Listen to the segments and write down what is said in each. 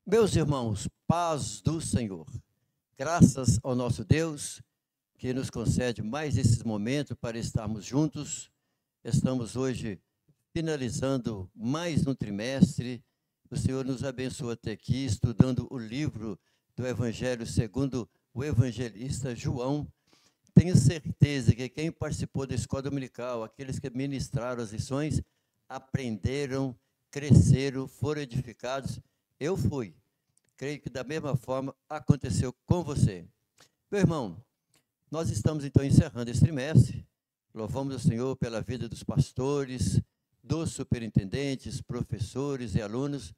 Meus irmãos, paz do Senhor. Graças ao nosso Deus, que nos concede mais esses momentos para estarmos juntos. Estamos hoje finalizando mais um trimestre. O Senhor nos abençoa até aqui, estudando o livro do Evangelho segundo o evangelista João. Tenho certeza que quem participou da escola dominical, aqueles que ministraram as lições, aprenderam, cresceram, foram edificados. Eu fui. Creio que da mesma forma aconteceu com você. Meu irmão, nós estamos então encerrando esse trimestre. Louvamos o Senhor pela vida dos pastores, dos superintendentes, professores e alunos.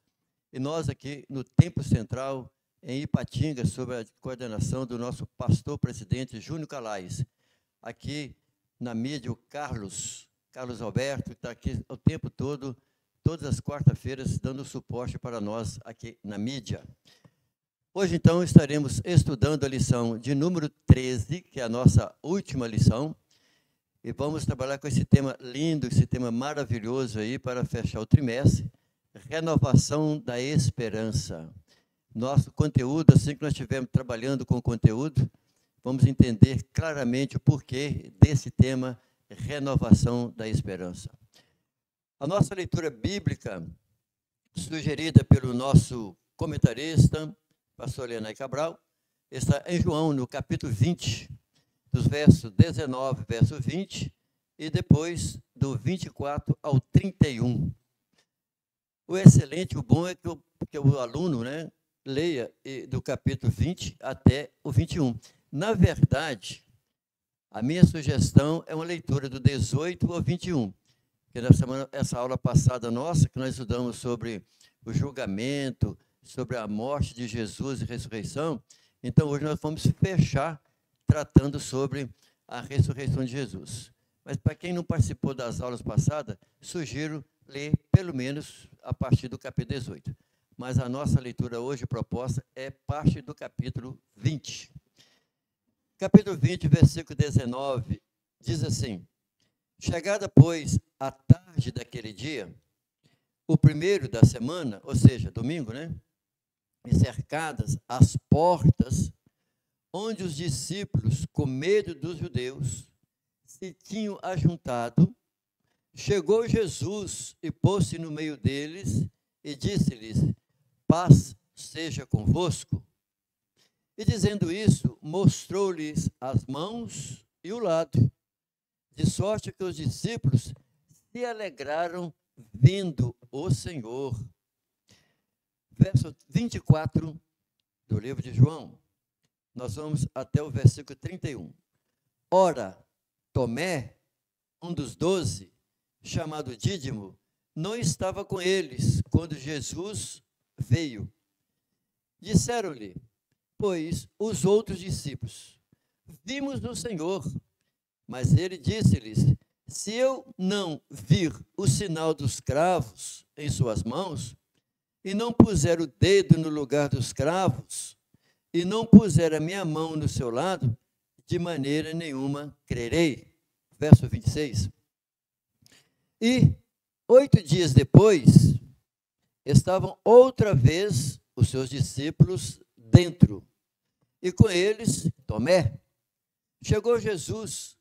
E nós aqui no Templo Central, em Ipatinga, sob a coordenação do nosso pastor-presidente Júnior Calais. Aqui na mídia, o Carlos Alberto, que está aqui o tempo todo, todas as quarta-feiras, dando suporte para nós aqui na mídia. Hoje, então, estaremos estudando a lição de número 13, que é a nossa última lição, e vamos trabalhar com esse tema lindo, esse tema maravilhoso aí, para fechar o trimestre, renovação da esperança. Nosso conteúdo, assim que nós estivermos trabalhando com o conteúdo, vamos entender claramente o porquê desse tema, renovação da esperança. A nossa leitura bíblica, sugerida pelo nosso comentarista, pastor Leonardo Cabral, está em João, no capítulo 20, dos versos 19, verso 20, e depois do 24 ao 31. O excelente, o bom é que o aluno, leia do capítulo 20 até o 21. Na verdade, a minha sugestão é uma leitura do 18 ao 21. Que essa aula passada nossa, que nós estudamos sobre o julgamento, sobre a morte de Jesus e ressurreição, então hoje nós vamos fechar tratando sobre a ressurreição de Jesus. Mas para quem não participou das aulas passadas, sugiro ler pelo menos a partir do capítulo 18. Mas a nossa leitura hoje proposta é parte do capítulo 20. Capítulo 20, versículo 19, diz assim: Chegada, pois, a tarde daquele dia, o primeiro da semana, ou seja, domingo, e cercadas as portas, onde os discípulos, com medo dos judeus, se tinham ajuntado, chegou Jesus e pôs-se no meio deles e disse-lhes: Paz seja convosco. E dizendo isso, mostrou-lhes as mãos e o lado, de sorte que os discípulos se alegraram vendo o Senhor. Verso 24 do livro de João, nós vamos até o versículo 31. Ora, Tomé, um dos 12, chamado Dídimo, não estava com eles quando Jesus veio. Disseram-lhe, pois, os outros discípulos: Vimos o Senhor. Mas ele disse-lhes: Se eu não vir o sinal dos cravos em suas mãos, e não puser o dedo no lugar dos cravos, e não puser a minha mão no seu lado, de maneira nenhuma crerei. Verso 26. E 8 dias depois, estavam outra vez os seus discípulos dentro, e com eles Tomé. Chegou Jesus,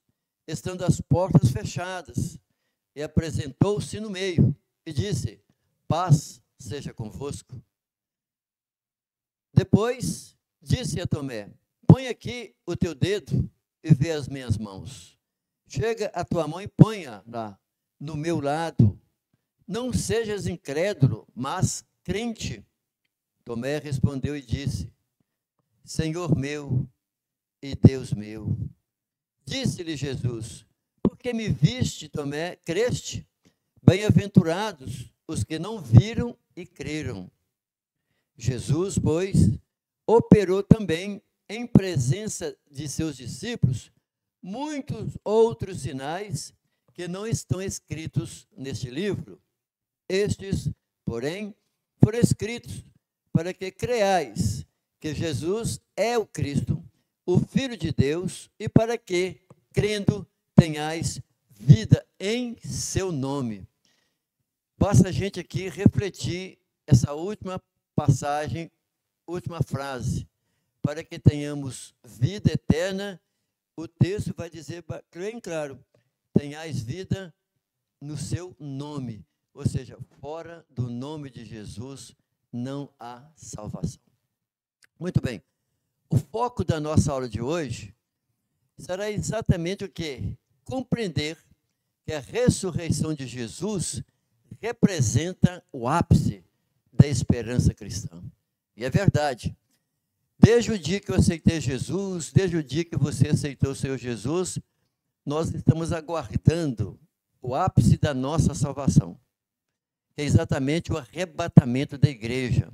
estando as portas fechadas, e apresentou-se no meio, e disse: Paz seja convosco. Depois disse a Tomé: Põe aqui o teu dedo e vê as minhas mãos. Chega a tua mão e ponha lá no meu lado. Não sejas incrédulo, mas crente. Tomé respondeu e disse: Senhor meu e Deus meu. Disse-lhe Jesus: Por que me viste, Tomé, creste? Bem-aventurados os que não viram e creram. Jesus, pois, operou também em presença de seus discípulos muitos outros sinais que não estão escritos neste livro. Estes, porém, foram escritos para que creais que Jesus é o Cristo, o Filho de Deus, e para que, crendo, tenhais vida em seu nome. Basta a gente aqui refletir essa última passagem última frase, para que tenhamos vida eterna, o texto vai dizer bem claro, tenhais vida no seu nome, ou seja, fora do nome de Jesus não há salvação. Muito bem, o foco da nossa aula de hoje será exatamente o quê? Compreender que a ressurreição de Jesus representa o ápice da esperança cristã. E é verdade. Desde o dia que eu aceitei Jesus, desde o dia que você aceitou o Senhor Jesus, nós estamos aguardando o ápice da nossa salvação, que é exatamente o arrebatamento da igreja.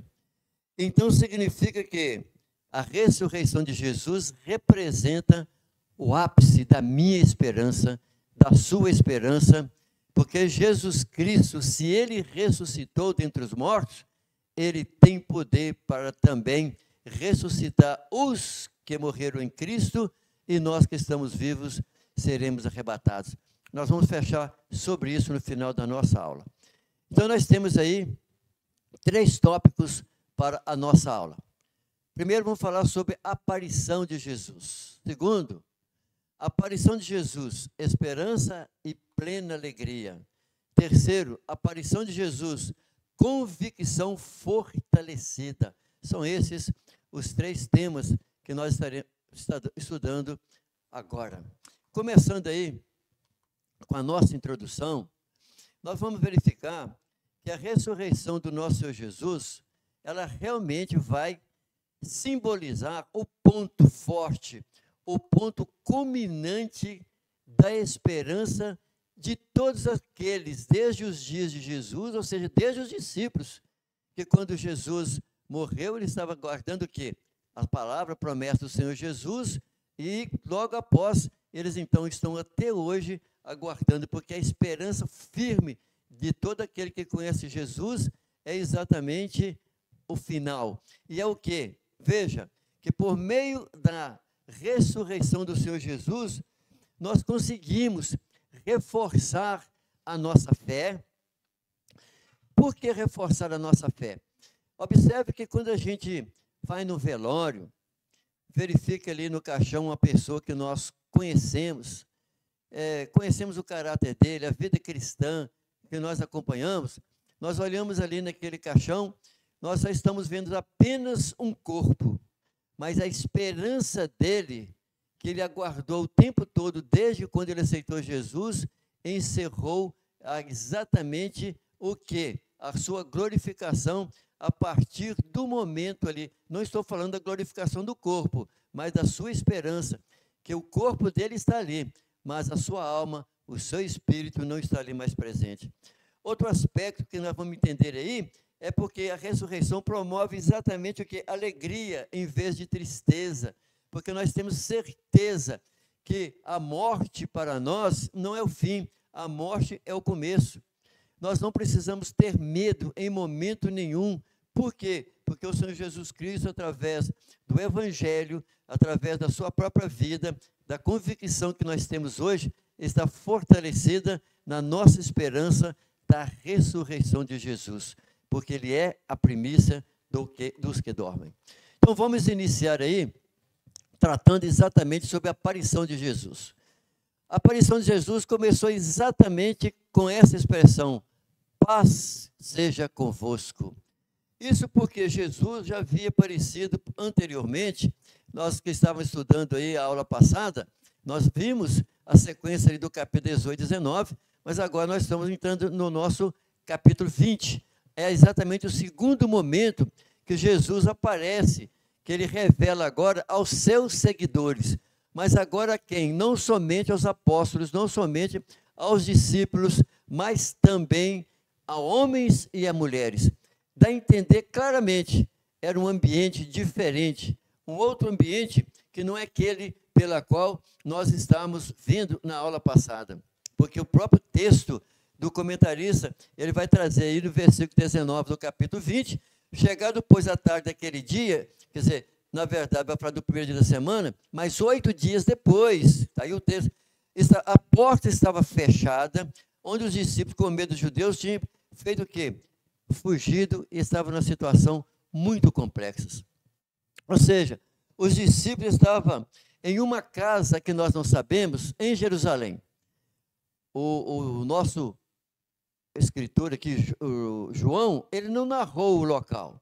Então significa que a ressurreição de Jesus representa o ápice da minha esperança, da sua esperança, porque Jesus Cristo, se ele ressuscitou dentre os mortos, ele tem poder para também ressuscitar os que morreram em Cristo, e nós que estamos vivos seremos arrebatados. Nós vamos fechar sobre isso no final da nossa aula. Então nós temos aí 3 tópicos para a nossa aula. Primeiro vamos falar sobre a aparição de Jesus. Segundo, a aparição de Jesus, esperança e plena alegria. Terceiro, a aparição de Jesus, convicção fortalecida. São esses os 3 temas que nós estaremos estudando agora. Começando aí com a nossa introdução, nós vamos verificar que a ressurreição do nosso Senhor Jesus, ela realmente vai simbolizar o ponto forte, o ponto culminante da esperança de todos aqueles, desde os dias de Jesus, ou seja, desde os discípulos, que quando Jesus morreu, ele estava guardando o quê? A palavra, a promessa do Senhor Jesus, e logo após, eles então estão até hoje aguardando, porque a esperança firme de todo aquele que conhece Jesus é exatamente o final. E é o quê? Veja, que por meio da ressurreição do Senhor Jesus, nós conseguimos reforçar a nossa fé. Por que reforçar a nossa fé? Observe que quando a gente vai no velório, verifica ali no caixão uma pessoa que nós conhecemos, conhecemos o caráter dele, a vida cristã que nós acompanhamos, nós olhamos ali naquele caixão, nós só estamos vendo apenas um corpo, mas a esperança dele, que ele aguardou o tempo todo, desde quando ele aceitou Jesus, encerrou exatamente o quê? A sua glorificação a partir do momento ali, não estou falando da glorificação do corpo, mas da sua esperança, que o corpo dele está ali, mas a sua alma, o seu espírito não está ali mais presente. Outro aspecto que nós vamos entender aí, é porque a ressurreição promove exatamente o que? Alegria em vez de tristeza, porque nós temos certeza que a morte para nós não é o fim, a morte é o começo. Nós não precisamos ter medo em momento nenhum. Por quê? Porque o Senhor Jesus Cristo, através do Evangelho, através da sua própria vida, da convicção que nós temos hoje, está fortalecida na nossa esperança da ressurreição de Jesus, porque ele é a primícia dos que dormem. Então vamos iniciar aí, tratando exatamente sobre a aparição de Jesus. A aparição de Jesus começou exatamente com essa expressão, paz seja convosco. Isso porque Jesus já havia aparecido anteriormente, nós que estávamos estudando aí a aula passada, nós vimos a sequência ali do capítulo 18 e 19, mas agora nós estamos entrando no nosso capítulo 20. É exatamente o segundo momento que Jesus aparece, que ele revela agora aos seus seguidores, mas agora a quem? Não somente aos apóstolos, não somente aos discípulos, mas também a homens e a mulheres. Dá a entender claramente, era um ambiente diferente, um outro ambiente que não é aquele pela qual nós estamos vendo na aula passada, porque o próprio texto do comentarista, ele vai trazer aí no versículo 19 do capítulo 20, chegado depois da tarde daquele dia, quer dizer, na verdade vai falar do primeiro dia da semana, mas 8 dias depois, está aí o texto, a porta estava fechada, onde os discípulos, com medo dos judeus, tinham feito o quê? Fugido e estavam numa situação muito complexa. Ou seja, os discípulos estavam em uma casa que nós não sabemos, em Jerusalém. O nosso escritor aqui, o João, ele não narrou o local,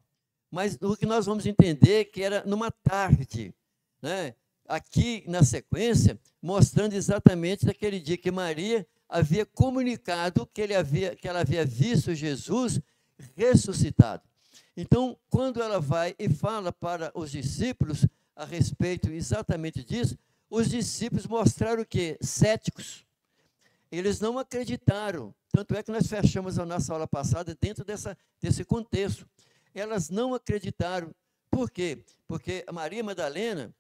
mas o que nós vamos entender é que era numa tarde, né? Aqui na sequência, mostrando exatamente daquele dia que Maria havia comunicado que ela havia visto Jesus ressuscitado. Então, quando ela vai e fala para os discípulos a respeito exatamente disso, os discípulos mostraram o quê? Céticos. Eles não acreditaram. Tanto é que nós fechamos a nossa aula passada dentro desse contexto. Elas não acreditaram. Por quê? Porque a Maria Madalena,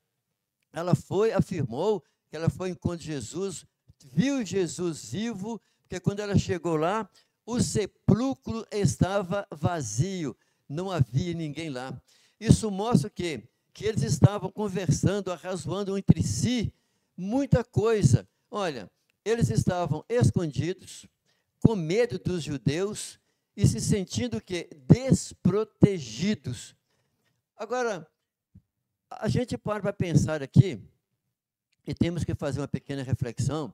ela afirmou que ela foi ao encontro de Jesus, viu Jesus vivo, porque quando ela chegou lá, o sepulcro estava vazio, não havia ninguém lá. Isso mostra o quê? Que eles estavam conversando, arrazoando entre si, muita coisa. Olha, eles estavam escondidos, com medo dos judeus, e se sentindo o quê? Desprotegidos. Agora, a gente para pensar aqui, e temos que fazer uma pequena reflexão,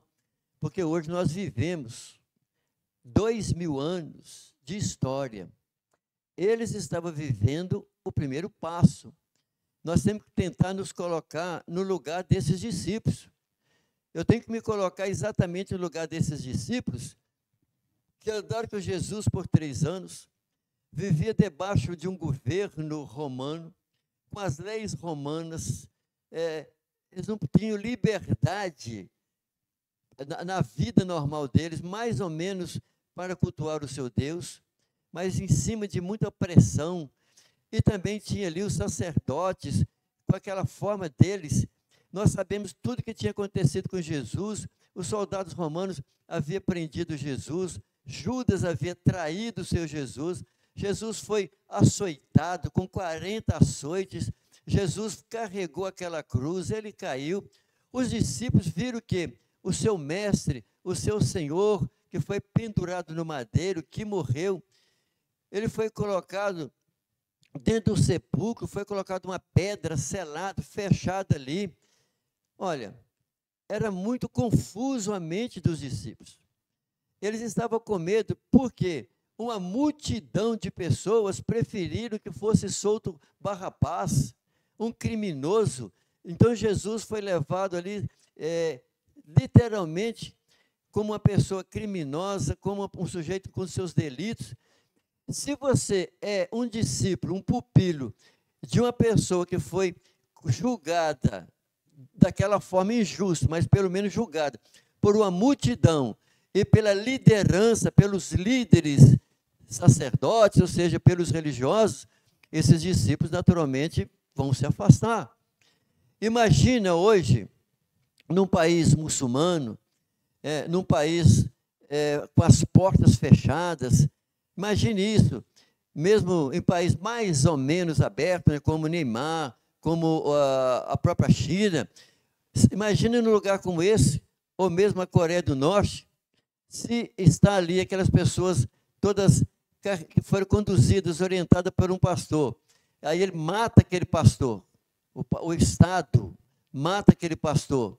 porque hoje nós vivemos 2000 anos de história. Eles estavam vivendo o primeiro passo. Nós temos que tentar nos colocar no lugar desses discípulos. Eu tenho que me colocar exatamente no lugar desses discípulos, que andaram com Jesus por 3 anos, vivia debaixo de um governo romano, com as leis romanas, eles não tinham liberdade na vida normal deles, mais ou menos para cultuar o seu Deus, mas em cima de muita pressão. E também tinha ali os sacerdotes, com aquela forma deles. Nós sabemos tudo que tinha acontecido com Jesus. Os soldados romanos haviam prendido Jesus, Judas havia traído o seu Jesus, Jesus foi açoitado com 40 açoites, Jesus carregou aquela cruz, ele caiu. Os discípulos viram que o seu mestre, o seu Senhor, que foi pendurado no madeiro, que morreu, ele foi colocado dentro do sepulcro, foi colocado uma pedra selada, fechada ali. Olha, era muito confuso a mente dos discípulos. Eles estavam com medo, porque uma multidão de pessoas preferiram que fosse solto Barrabás, um criminoso. Então Jesus foi levado ali, literalmente, como uma pessoa criminosa, como um sujeito com seus delitos. Se você é um discípulo, um pupilo de uma pessoa que foi julgada daquela forma injusta, mas pelo menos julgada por uma multidão e pela liderança, pelos líderes sacerdotes, ou seja, pelos religiosos, esses discípulos naturalmente vão se afastar. Imagina hoje, num país muçulmano, num país com as portas fechadas, imagine isso, mesmo em país mais ou menos aberto, né, como Neymar, como a própria China. Imagine num lugar como esse, ou mesmo a Coreia do Norte, se está ali aquelas pessoas todas que foram conduzidas, orientadas por um pastor. Aí ele mata aquele pastor, o Estado mata aquele pastor.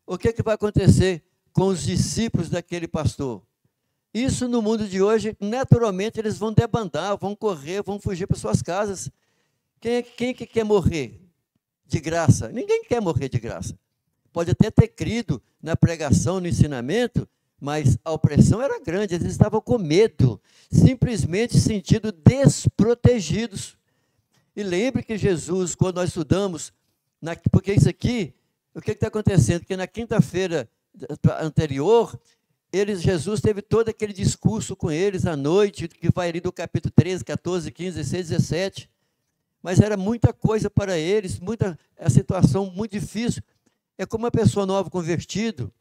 O que vai acontecer com os discípulos daquele pastor? Isso no mundo de hoje, naturalmente, eles vão debandar, vão correr, vão fugir para suas casas. Quem que quer morrer de graça? Ninguém quer morrer de graça. Pode até ter crido na pregação, no ensinamento, mas a opressão era grande, eles estavam com medo, simplesmente sentindo desprotegidos. E lembre que Jesus, quando nós estudamos, porque isso aqui, o que está acontecendo? Porque na quinta-feira anterior, Jesus teve todo aquele discurso com eles à noite, que vai ali do capítulo 13, 14, 15, 16, 17. Mas era muita coisa para eles, a situação muito difícil. É como uma pessoa nova convertido.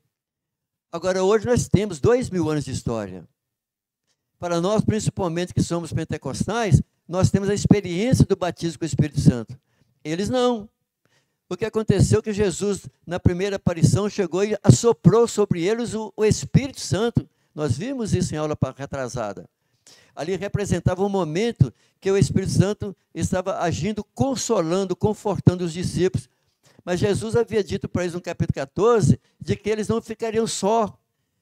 Agora, hoje nós temos 2000 anos de história. Para nós, principalmente que somos pentecostais, nós temos a experiência do batismo com o Espírito Santo. Eles não. O que aconteceu é que Jesus, na primeira aparição, chegou e assoprou sobre eles o Espírito Santo. Nós vimos isso em aula retrasada. ali representava um momento que o Espírito Santo estava agindo, consolando, confortando os discípulos. Mas Jesus havia dito para eles no capítulo 14, de que eles não ficariam só.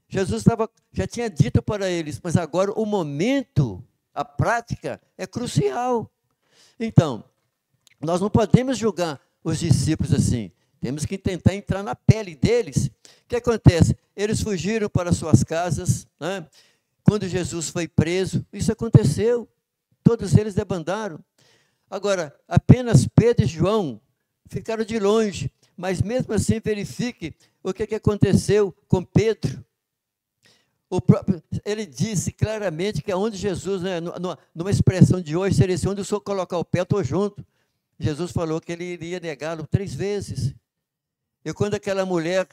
Jesus já tinha dito para eles, mas agora o momento, a prática é crucial. Então, nós não podemos julgar os discípulos assim. Temos que tentar entrar na pele deles. O que acontece? Eles fugiram para suas casas, né? Quando Jesus foi preso, isso aconteceu. Todos eles debandaram. Agora, apenas Pedro e João ficaram de longe, mas mesmo assim verifique o que aconteceu com Pedro. Ele disse claramente que aonde Jesus, né, numa expressão de hoje, seria assim, onde o senhor colocar o pé, eu estou junto. Jesus falou que ele iria negá-lo 3 vezes. E quando aquela mulher,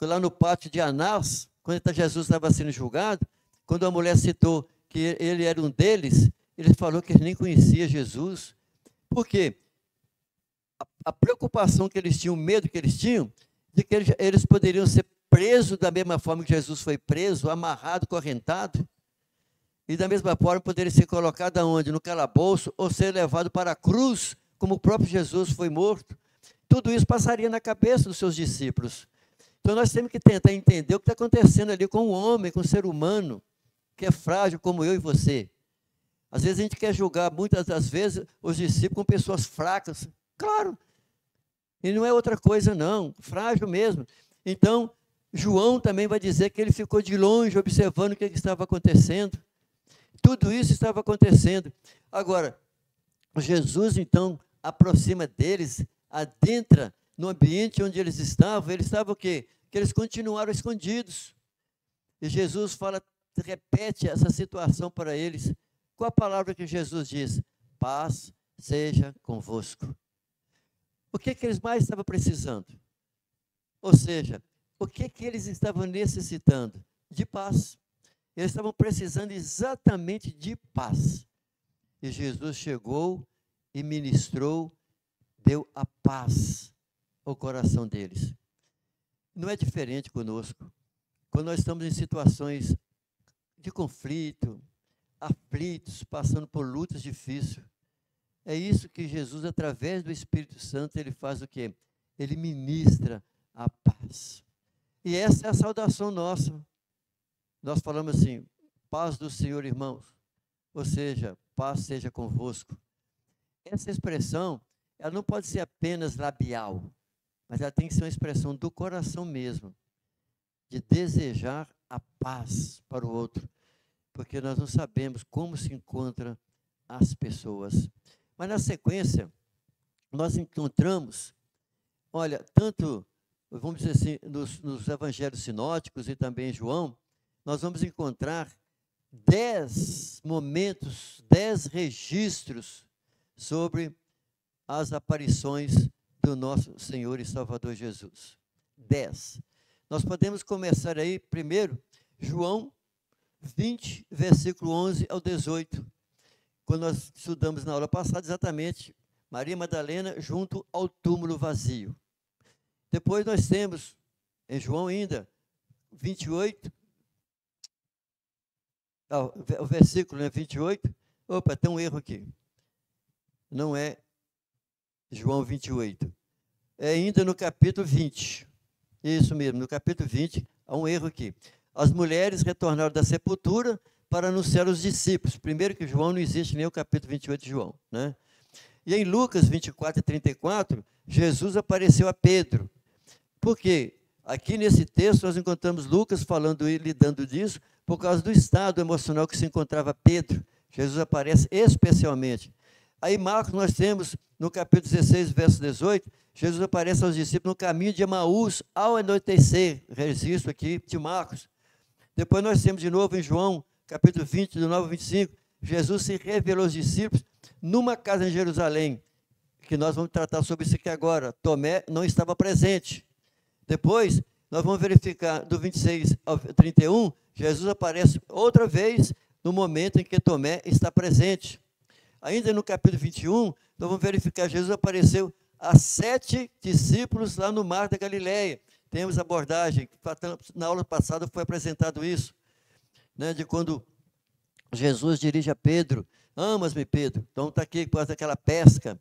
lá no pátio de Anás, quando Jesus estava sendo julgado, quando a mulher citou que ele era um deles, ele falou que ele nem conhecia Jesus. Por quê? A preocupação que eles tinham, o medo que eles tinham, de que eles poderiam ser presos da mesma forma que Jesus foi preso, amarrado, correntado, e da mesma forma poderia ser colocado aonde? No calabouço, ou ser levado para a cruz, como o próprio Jesus foi morto. Tudo isso passaria na cabeça dos seus discípulos. Então nós temos que tentar entender o que está acontecendo ali com o homem, com o ser humano, que é frágil como eu e você. Às vezes a gente quer julgar, muitas das vezes, os discípulos com pessoas fracas. Claro, e não é outra coisa não, frágil mesmo. Então, João também vai dizer que ele ficou de longe observando o que estava acontecendo. Tudo isso estava acontecendo. Agora, Jesus então aproxima deles, adentra no ambiente onde eles estavam o quê? Que eles continuaram escondidos. E Jesus fala, repete essa situação para eles. Qual a palavra que Jesus diz? Paz seja convosco. O que eles mais estavam precisando? Ou seja, o que eles estavam necessitando? De paz. Eles estavam precisando exatamente de paz. E Jesus chegou e ministrou, deu a paz ao coração deles. Não é diferente conosco. Quando nós estamos em situações de conflito, aflitos, passando por lutas difíceis, é isso que Jesus, através do Espírito Santo, ele faz o quê? Ele ministra a paz. E essa é a saudação nossa. Nós falamos assim, paz do Senhor, irmãos. Ou seja, paz seja convosco. Essa expressão, ela não pode ser apenas labial, mas ela tem que ser uma expressão do coração mesmo, de desejar a paz para o outro, porque nós não sabemos como se encontram as pessoas. Mas na sequência, nós encontramos, olha, tanto, vamos dizer assim, nos evangelhos sinóticos e também em João, nós vamos encontrar 10 momentos, 10 registros sobre as aparições do nosso Senhor e Salvador Jesus. 10. Nós podemos começar aí, primeiro, João 20, versículo 11 ao 18. Quando nós estudamos na aula passada, exatamente, Maria Madalena junto ao túmulo vazio. Depois nós temos, em João ainda, 28, o versículo, né, 28, opa, tem um erro aqui. Não é João 28. É ainda no capítulo 20. Isso mesmo, no capítulo 20, há um erro aqui. As mulheres retornaram da sepultura para anunciar aos discípulos. Primeiro que João não existe nem o capítulo 28 de João, né? E em Lucas 24 e 34, Jesus apareceu a Pedro. Por quê? Aqui nesse texto nós encontramos Lucas falando e lidando disso por causa do estado emocional que se encontrava Pedro. Jesus aparece especialmente. Aí Marcos nós temos no capítulo 16, verso 18, Jesus aparece aos discípulos no caminho de Emaús ao anoitecer. Registro aqui de Marcos. Depois nós temos de novo em João, capítulo 20, do 9 ao 25, Jesus se revelou aos discípulos numa casa em Jerusalém, que nós vamos tratar sobre isso aqui agora. Tomé não estava presente. Depois, nós vamos verificar do 26 ao 31, Jesus aparece outra vez no momento em que Tomé está presente. Ainda no capítulo 21, nós vamos verificar, Jesus apareceu a 7 discípulos lá no mar da Galileia. Temos abordagem, na aula passada foi apresentado isso, né, de quando Jesus dirige a Pedro: amas-me, Pedro? Então está aqui quase aquela pesca.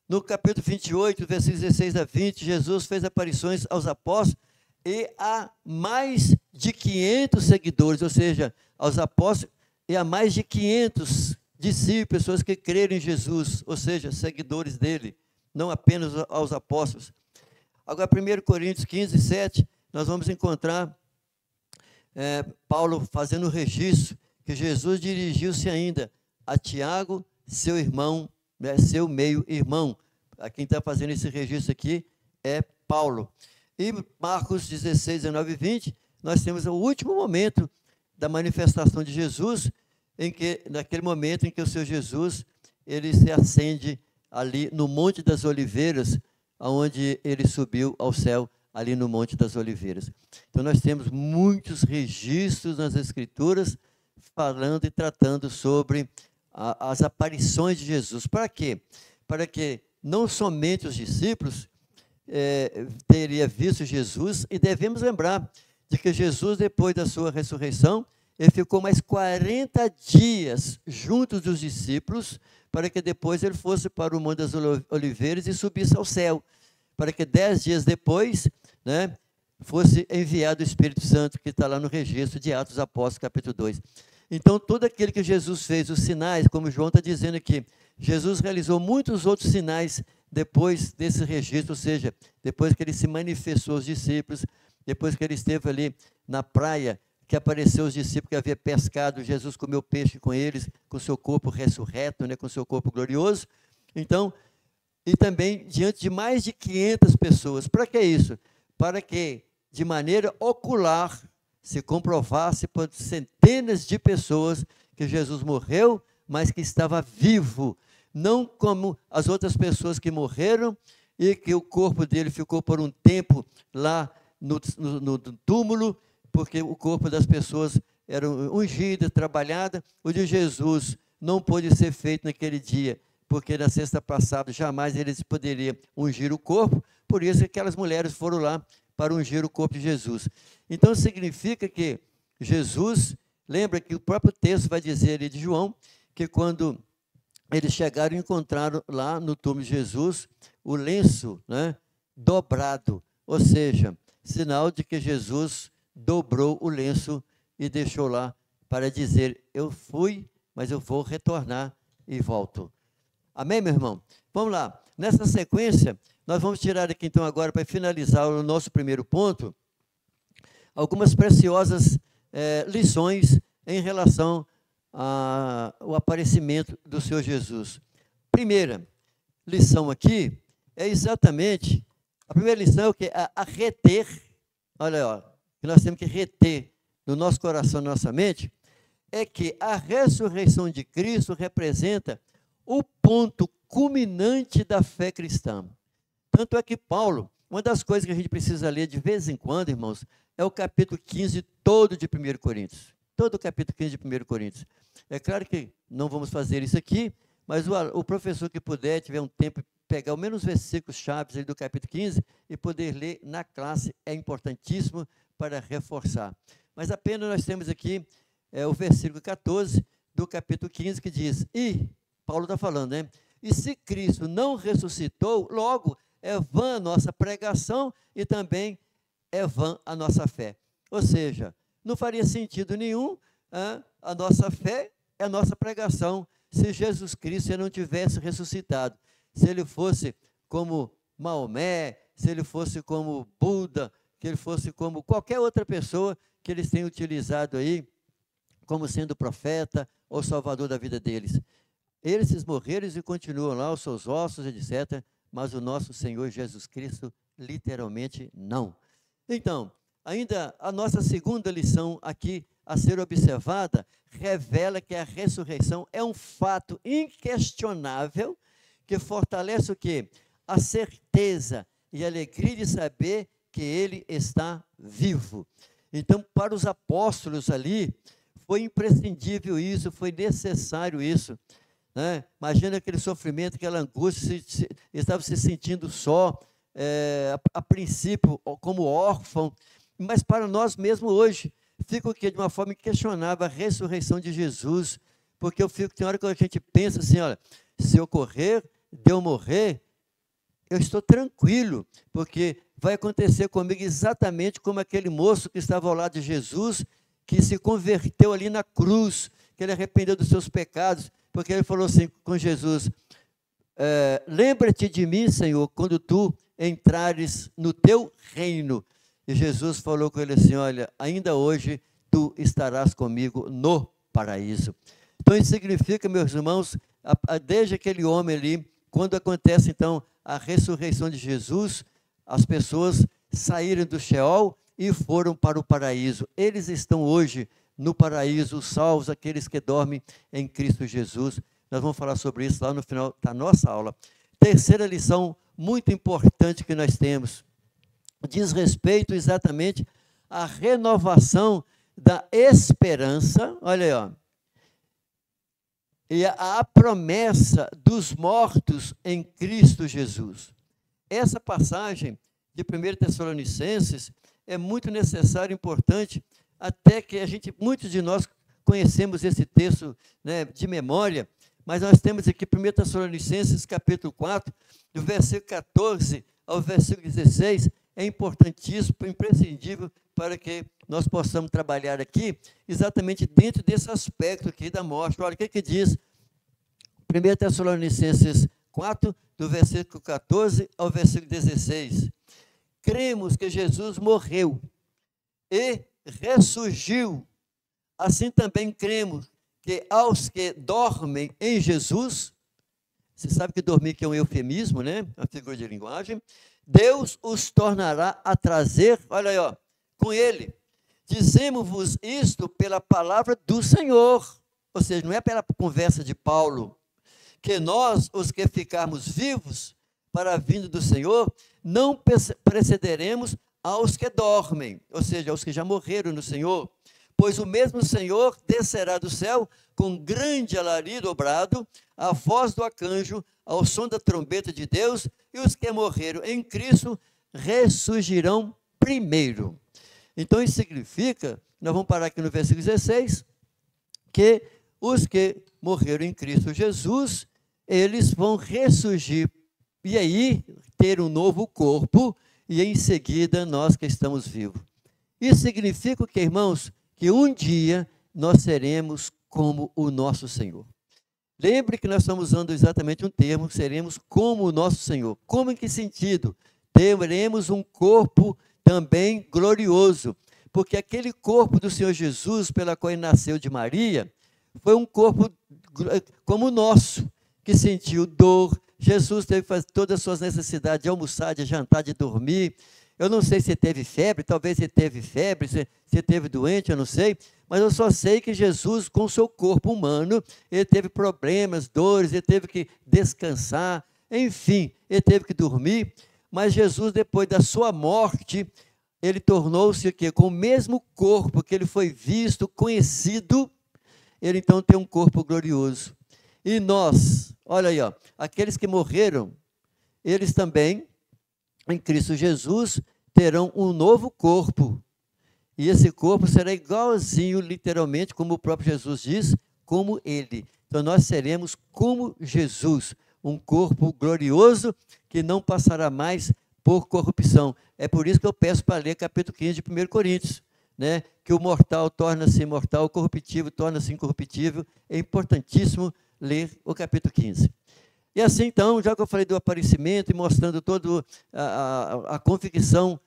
No capítulo 28, versículos 16 a 20, Jesus fez aparições aos apóstolos e a mais de 500 seguidores, ou seja, aos apóstolos e a mais de 500 discípulos, pessoas que creram em Jesus, ou seja, seguidores dele, não apenas aos apóstolos. Agora, 1 Coríntios 15, 7, nós vamos encontrar Paulo fazendo o registro que Jesus dirigiu-se ainda a Tiago, seu irmão, seu meio-irmão. Quem está fazendo esse registro aqui é Paulo. E Marcos 16, 19 e 20, nós temos o último momento da manifestação de Jesus, naquele momento em que o Senhor Jesus, ele se acende ali no Monte das Oliveiras, onde ele subiu ao céu, ali no Monte das Oliveiras. Então nós temos muitos registros nas Escrituras, falando e tratando sobre as aparições de Jesus. Para quê? Para que não somente os discípulos teriam visto Jesus, e devemos lembrar de que Jesus, depois da sua ressurreição, ele ficou mais 40 dias junto dos discípulos, para que depois ele fosse para o Monte das Oliveiras e subisse ao céu, para que 10 dias depois, fosse enviado o Espírito Santo, que está lá no registro de Atos dos Apóstolos, capítulo 2. Então, tudo aquilo que Jesus fez, os sinais, como João está dizendo aqui, Jesus realizou muitos outros sinais depois desse registro, ou seja, depois que ele se manifestou aos discípulos, depois que ele esteve ali na praia, que apareceu aos discípulos que havia pescado, Jesus comeu peixe com eles, com seu corpo ressurreto, com seu corpo glorioso. Então, e também diante de mais de 500 pessoas. Para que isso? Para que, de maneira ocular, se comprovasse por centenas de pessoas que Jesus morreu, mas que estava vivo, não como as outras pessoas que morreram e que o corpo dele ficou por um tempo lá no túmulo, porque o corpo das pessoas era ungido, trabalhado. O de Jesus não pôde ser feito naquele dia, porque na sexta passada jamais eles poderiam ungir o corpo, por isso aquelas mulheres foram lá para ungir o corpo de Jesus. Então significa que Jesus, lembra que o próprio texto vai dizer ali de João, que quando eles chegaram e encontraram lá no túmulo de Jesus o lenço dobrado, ou seja, sinal de que Jesus dobrou o lenço e deixou lá para dizer: eu fui, mas eu vou retornar e volto. Amém, meu irmão? Vamos lá. Nessa sequência, nós vamos tirar aqui então agora, para finalizar o nosso primeiro ponto, algumas preciosas lições em relação ao aparecimento do Senhor Jesus. Primeira lição aqui é exatamente, a primeira lição é o que? A reter, olha, que nós temos que reter no nosso coração, na nossa mente, é que a ressurreição de Cristo representa o ponto culminante da fé cristã. Tanto é que Paulo, uma das coisas que a gente precisa ler de vez em quando, irmãos, é o capítulo 15 todo de 1 Coríntios. Todo o capítulo 15 de 1 Coríntios. É claro que não vamos fazer isso aqui, mas o professor que puder, tiver um tempo, pegar ao menos os versículos chaves do capítulo 15 e poder ler na classe, é importantíssimo para reforçar. Mas apenas nós temos aqui o versículo 14 do capítulo 15, que diz: e, Paulo está falando, e se Cristo não ressuscitou, logo é vã a nossa pregação e também é vã a nossa fé. Ou seja, não faria sentido nenhum a nossa fé e a nossa pregação se Jesus Cristo não tivesse ressuscitado. Se ele fosse como Maomé, se ele fosse como Buda, que ele fosse como qualquer outra pessoa que eles têm utilizado aí como sendo profeta ou salvador da vida deles. Eles morreram e continuam lá, os seus ossos, etc., mas o nosso Senhor Jesus Cristo, literalmente, não. Então, ainda a nossa segunda lição aqui a ser observada, revela que a ressurreição é um fato inquestionável, que fortalece o quê? A certeza e a alegria de saber que Ele está vivo. Então, para os apóstolos ali, foi imprescindível isso, foi necessário isso. Imagina aquele sofrimento, aquela angústia, estava se sentindo só, a princípio, como órfão, mas para nós mesmo hoje, fico aqui de uma forma inquestionável a ressurreição de Jesus, porque eu fico, tem hora que a gente pensa assim, olha, se ocorrer de eu morrer, eu estou tranquilo, porque vai acontecer comigo exatamente como aquele moço que estava ao lado de Jesus, que se converteu ali na cruz, que ele arrependeu dos seus pecados, porque ele falou assim com Jesus, lembra-te de mim, Senhor, quando tu entrares no teu reino. E Jesus falou com ele assim, olha, ainda hoje tu estarás comigo no paraíso. Então isso significa, meus irmãos, desde aquele homem ali, quando acontece então a ressurreição de Jesus, as pessoas saíram do Sheol e foram para o paraíso. Eles estão hoje no paraíso, salvos, aqueles que dormem em Cristo Jesus. Nós vamos falar sobre isso lá no final da nossa aula. Terceira lição muito importante que nós temos, diz respeito exatamente à renovação da esperança, olha aí, ó, e a promessa dos mortos em Cristo Jesus. Essa passagem de 1 Tessalonicenses é muito necessária e importante, até que muitos de nós conhecemos esse texto, né, de memória, mas nós temos aqui 1 Tessalonicenses capítulo 4, do versículo 14 ao versículo 16, é importantíssimo, imprescindível para que nós possamos trabalhar aqui, exatamente dentro desse aspecto aqui da morte. Olha, o que diz 1 Tessalonicenses 4, do versículo 14 ao versículo 16. Cremos que Jesus morreu e ressurgiu, assim também cremos que aos que dormem em Jesus, você sabe que dormir que é um eufemismo, né? Uma figura de linguagem, Deus os tornará a trazer, olha aí, ó, com ele. Dizemos-vos isto pela palavra do Senhor, ou seja, não é pela conversa de Paulo, que nós, os que ficarmos vivos para a vinda do Senhor, não precederemos aos que dormem, ou seja, aos que já morreram no Senhor, pois o mesmo Senhor descerá do céu com grande alarido brado, a voz do arcanjo, ao som da trombeta de Deus, e os que morreram em Cristo ressurgirão primeiro. Então isso significa, nós vamos parar aqui no versículo 16, que os que morreram em Cristo Jesus, eles vão ressurgir, e aí ter um novo corpo, e em seguida nós que estamos vivos. Isso significa o que, irmãos? Que um dia nós seremos como o nosso Senhor. Lembre que nós estamos usando exatamente um termo, seremos como o nosso Senhor. Como, em que sentido? Teremos um corpo também glorioso, porque aquele corpo do Senhor Jesus, pela qual ele nasceu de Maria, foi um corpo como o nosso, que sentiu dor. Jesus teve que fazer todas as suas necessidades de almoçar, de jantar, de dormir. Eu não sei se teve febre, talvez ele teve febre, se teve doente, eu não sei, mas eu só sei que Jesus, com o seu corpo humano, ele teve problemas, dores, ele teve que descansar, enfim, ele teve que dormir, mas Jesus, depois da sua morte, ele tornou-se com o mesmo corpo que ele foi visto, conhecido, ele então tem um corpo glorioso. E nós, olha aí, ó, aqueles que morreram, eles também, em Cristo Jesus, terão um novo corpo. E esse corpo será igualzinho, literalmente, como o próprio Jesus diz, como ele. Então nós seremos como Jesus, um corpo glorioso que não passará mais por corrupção. É por isso que eu peço para ler capítulo 15 de 1 Coríntios, né? Que o mortal torna-se imortal, o corruptível torna-se incorruptível. É importantíssimo ler o capítulo 15. E assim, então, já que eu falei do aparecimento e mostrando toda a convicção,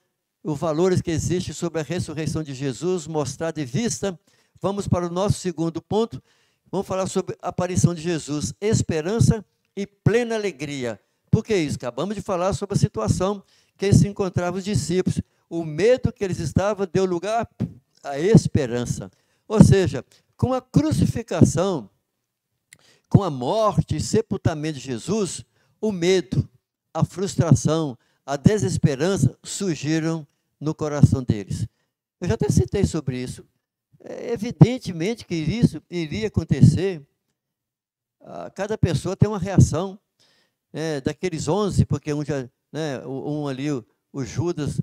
os valores que existem sobre a ressurreição de Jesus, mostrado e vista, vamos para o nosso segundo ponto. Vamos falar sobre a aparição de Jesus, esperança e plena alegria. Por que isso? Acabamos de falar sobre a situação que se encontravam os discípulos. O medo que eles estavam deu lugar à esperança. Ou seja, com a crucificação, com a morte e sepultamento de Jesus, o medo, a frustração, a desesperança surgiram no coração deles. Eu já até citei sobre isso. Evidentemente que isso iria acontecer. Cada pessoa tem uma reação. Daqueles 11, porque um ali, o Judas,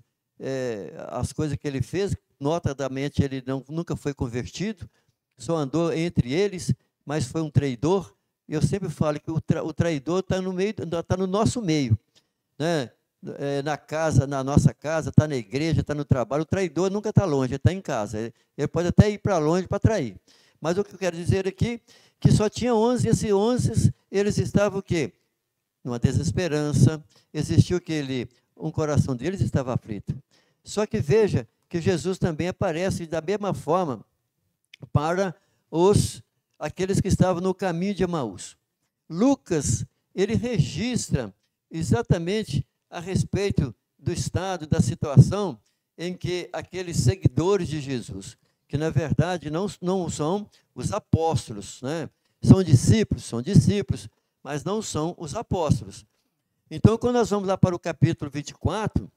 as coisas que ele fez, notadamente, ele nunca foi convertido, só andou entre eles, mas foi um traidor. E eu sempre falo que o traidor está no meio, está no nosso meio, né? Na casa, na nossa casa, está na igreja, está no trabalho. O traidor nunca está longe, ele está em casa. Ele pode até ir para longe para trair. Mas o que eu quero dizer aqui, que só tinha 11, e esses 11, eles estavam o quê? Numa desesperança, existiu um coração deles estava aflito. Só que veja que Jesus também aparece da mesma forma para aqueles que estavam no caminho de Emaús. Lucas, ele registra exatamente a respeito do estado, da situação em que aqueles seguidores de Jesus, que na verdade não são os apóstolos, né? São discípulos, mas não são os apóstolos. Então, quando nós vamos lá para o capítulo 24,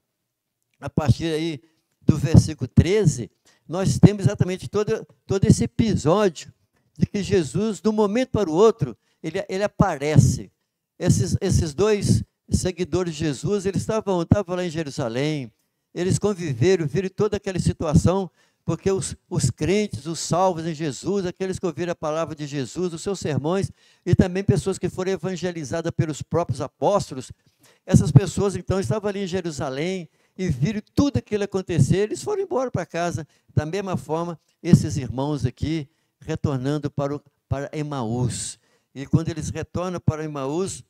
a partir aí do versículo 13, nós temos exatamente todo esse episódio de que Jesus, de um momento para o outro, ele aparece. Esses dois seguidores de Jesus, eles estavam lá em Jerusalém, eles conviveram, viram toda aquela situação, porque os crentes, os salvos em Jesus, aqueles que ouviram a palavra de Jesus, os seus sermões, e também pessoas que foram evangelizadas pelos próprios apóstolos, essas pessoas então estavam ali em Jerusalém e viram tudo aquilo acontecer, eles foram embora para casa. Da mesma forma, esses irmãos aqui, retornando para Emaús. E quando eles retornam para Emaús,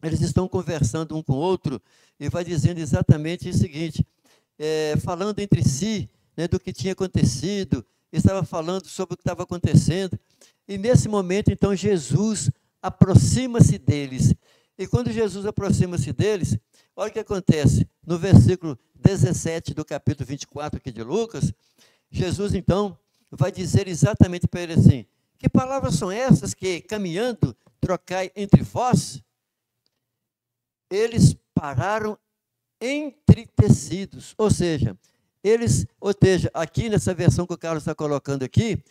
eles estão conversando um com o outro, e vai dizendo exatamente o seguinte, falando entre si, né, do que tinha acontecido, estava falando sobre o que estava acontecendo, e nesse momento, então, Jesus aproxima-se deles, e quando Jesus aproxima-se deles, olha o que acontece, no versículo 17 do capítulo 24 aqui de Lucas, Jesus, então, vai dizer exatamente para ele assim, que palavras são essas que, caminhando, trocai entre vós? Eles pararam entristecidos, ou seja, aqui nessa versão que o Carlos está colocando aqui,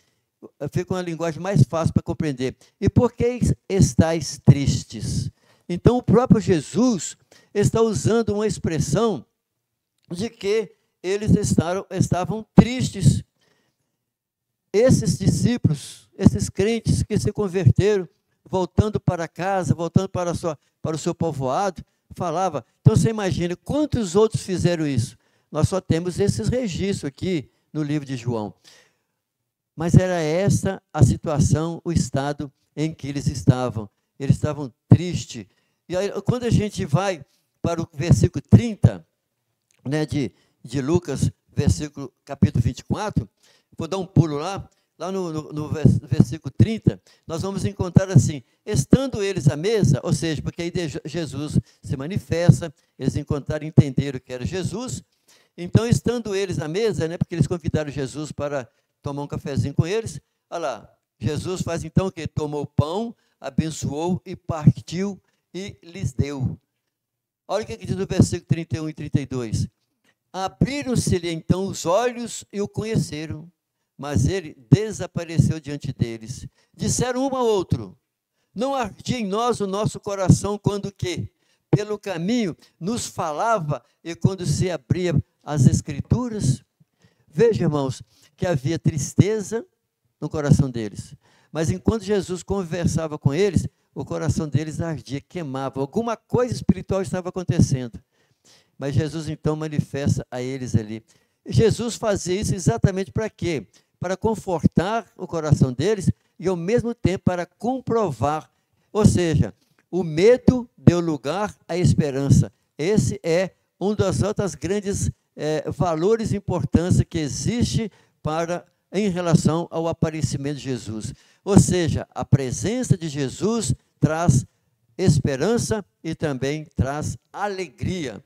fica uma linguagem mais fácil para compreender. E por que estáis tristes? Então, o próprio Jesus está usando uma expressão de que eles estavam tristes. Esses discípulos, esses crentes que se converteram, voltando para casa, voltando para o seu povoado, falava. Então, você imagina, quantos outros fizeram isso? Nós só temos esses registros aqui no livro de João. Mas era essa a situação, o estado em que eles estavam. Eles estavam tristes. E aí, quando a gente vai para o versículo 30, né, de Lucas, capítulo 24, vou dar um pulo lá no versículo 30, nós vamos encontrar assim, estando eles à mesa, ou seja, porque aí Jesus se manifesta, eles encontraram e entenderam que era Jesus. Então, estando eles à mesa, né, porque eles convidaram Jesus para tomar um cafezinho com eles, olha lá, Jesus faz então o quê? Tomou o pão, abençoou e partiu e lhes deu. Olha o que diz no versículo 31 e 32. Abriram-se-lhe então os olhos e o conheceram, mas ele desapareceu diante deles. Disseram um ao outro, não ardia em nós o nosso coração quando que, pelo caminho, nos falava e quando se abria as Escrituras? Veja, irmãos, que havia tristeza no coração deles. Mas enquanto Jesus conversava com eles, o coração deles ardia, queimava. Alguma coisa espiritual estava acontecendo. Mas Jesus então manifesta a eles ali. Jesus fazia isso exatamente para quê? Para confortar o coração deles e ao mesmo tempo para comprovar. Ou seja, o medo deu lugar à esperança. Esse é um dos outros grandes valores e importância que existe em relação ao aparecimento de Jesus. Ou seja, a presença de Jesus traz esperança e também traz alegria.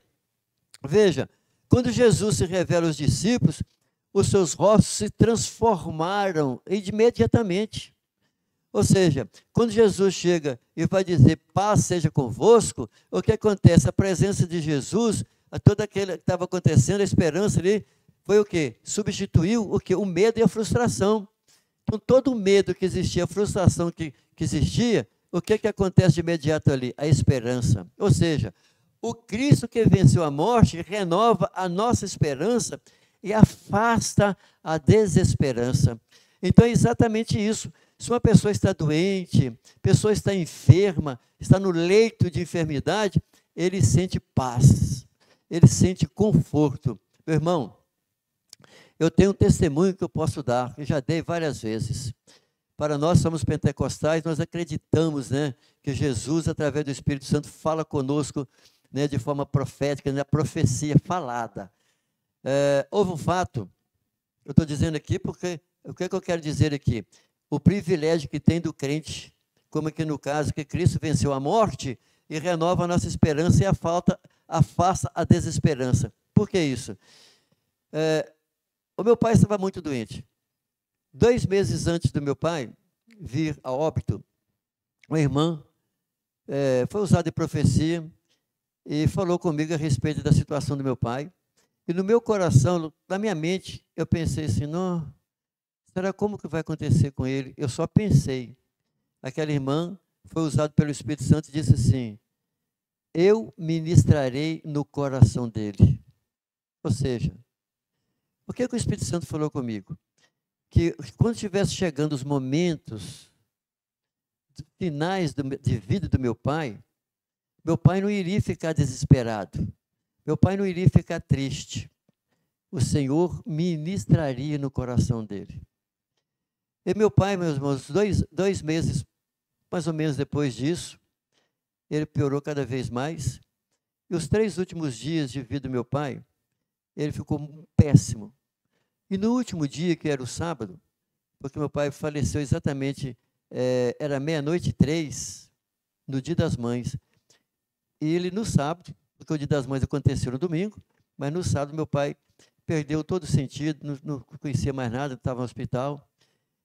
Veja, quando Jesus se revela aos discípulos, os seus rostos se transformaram imediatamente. Ou seja, quando Jesus chega e vai dizer, paz seja convosco, o que acontece? A presença de Jesus, toda aquela que estava acontecendo, a esperança ali, foi o quê? Substituiu o quê? O medo e a frustração. Então, todo o medo que existia, a frustração que existia, o que acontece de imediato ali? A esperança. Ou seja, o Cristo que venceu a morte renova a nossa esperança e afasta a desesperança. Então é exatamente isso. Se uma pessoa está doente, a pessoa está enferma, está no leito de enfermidade, ele sente paz, ele sente conforto. Meu irmão, eu tenho um testemunho que eu posso dar, que já dei várias vezes. Para nós, somos pentecostais, nós acreditamos, né, que Jesus, através do Espírito Santo, fala conosco, né, de forma profética, na profecia falada. Houve um fato, eu estou dizendo aqui porque, o que é que eu quero dizer aqui? O privilégio que tem do crente, como aqui no caso, que Cristo venceu a morte e renova a nossa esperança e afasta a desesperança. Por que isso? O meu pai estava muito doente. 2 meses antes do meu pai vir a óbito, uma irmã foi usada de profecia e falou comigo a respeito da situação do meu pai. E no meu coração, na minha mente, eu pensei assim, não, será como que vai acontecer com ele? Eu só pensei. Aquela irmã foi usada pelo Espírito Santo e disse assim, eu ministrarei no coração dele. Ou seja, o que o Espírito Santo falou comigo? Que quando estivesse chegando os momentos finais de vida do meu pai não iria ficar desesperado, meu pai não iria ficar triste, o Senhor ministraria no coração dele. E meu pai, meus irmãos, 2 meses, mais ou menos depois disso, ele piorou cada vez mais, e os 3 últimos dias de vida do meu pai, ele ficou péssimo. E no último dia, que era o sábado, porque meu pai faleceu exatamente, era 00:03, no dia das mães. E ele no sábado, porque o dia das mães aconteceu no domingo, mas no sábado meu pai perdeu todo o sentido, não conhecia mais nada, estava no hospital.